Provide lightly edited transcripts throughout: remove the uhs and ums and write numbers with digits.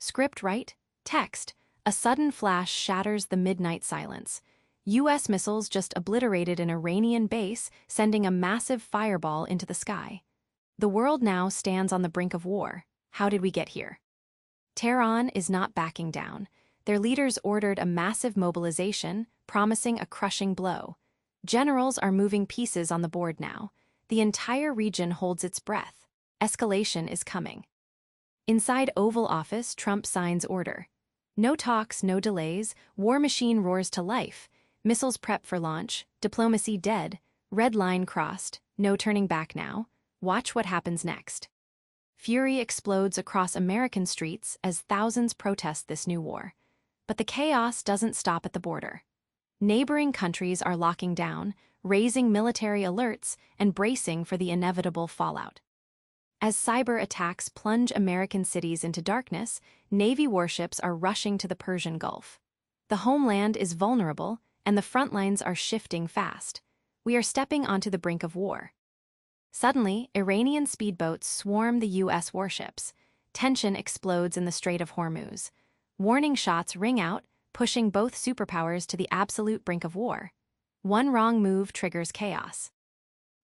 Script right? Text. A sudden flash shatters the midnight silence. U.S. missiles just obliterated an Iranian base, sending a massive fireball into the sky. The world now stands on the brink of war. How did we get here? Tehran is not backing down. Their leaders ordered a massive mobilization, promising a crushing blow. Generals are moving pieces on the board now. The entire region holds its breath. Escalation is coming. Inside Oval Office, Trump signs order. No talks, no delays, war machine roars to life. Missiles prep for launch, diplomacy dead, red line crossed, no turning back now. Watch what happens next. Fury explodes across American streets as thousands protest this new war. But the chaos doesn't stop at the border. Neighboring countries are locking down, raising military alerts, and bracing for the inevitable fallout. As cyber attacks plunge American cities into darkness, Navy warships are rushing to the Persian Gulf. The homeland is vulnerable, and the front lines are shifting fast. We are stepping onto the brink of war. Suddenly, Iranian speedboats swarm the U.S. warships. Tension explodes in the Strait of Hormuz. Warning shots ring out, pushing both superpowers to the absolute brink of war. One wrong move triggers chaos.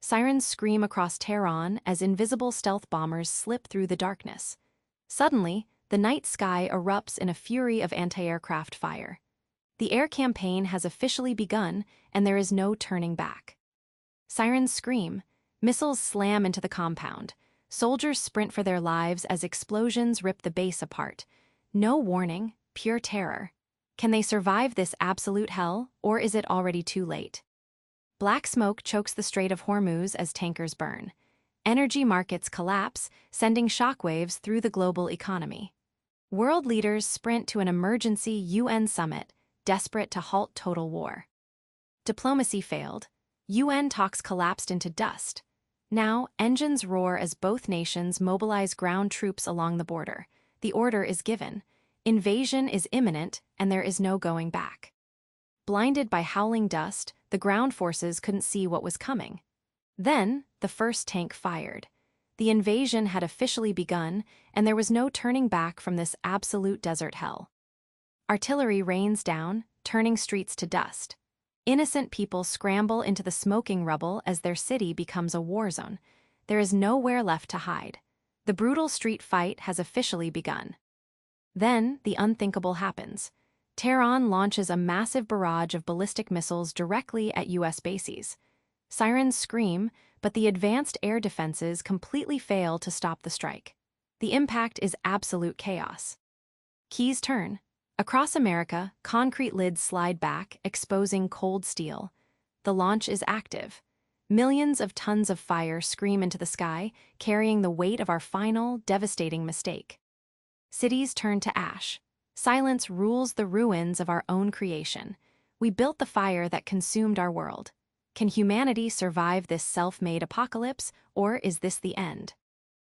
Sirens scream across Tehran as invisible stealth bombers slip through the darkness. Suddenly, the night sky erupts in a fury of anti-aircraft fire. The air campaign has officially begun, and there is no turning back. Sirens scream. Missiles slam into the compound. Soldiers sprint for their lives as explosions rip the base apart. No warning, pure terror. Can they survive this absolute hell, or is it already too late? Black smoke chokes the Strait of Hormuz as tankers burn. Energy markets collapse, sending shockwaves through the global economy. World leaders sprint to an emergency UN summit, desperate to halt total war. Diplomacy failed. UN talks collapsed into dust. Now, engines roar as both nations mobilize ground troops along the border. The order is given. Invasion is imminent, and there is no going back. Blinded by howling dust, the ground forces couldn't see what was coming. Then, the first tank fired. The invasion had officially begun, and there was no turning back from this absolute desert hell. Artillery rains down, turning streets to dust. Innocent people scramble into the smoking rubble as their city becomes a war zone. There is nowhere left to hide. The brutal street fight has officially begun. Then, the unthinkable happens. Tehran launches a massive barrage of ballistic missiles directly at U.S. bases. Sirens scream, but the advanced air defenses completely fail to stop the strike. The impact is absolute chaos. Keys turn. Across America, concrete lids slide back, exposing cold steel. The launch is active. Millions of tons of fire scream into the sky, carrying the weight of our final, devastating mistake. Cities turn to ash. Silence rules the ruins of our own creation. We built the fire that consumed our world. Can humanity survive this self-made apocalypse, or is this the end?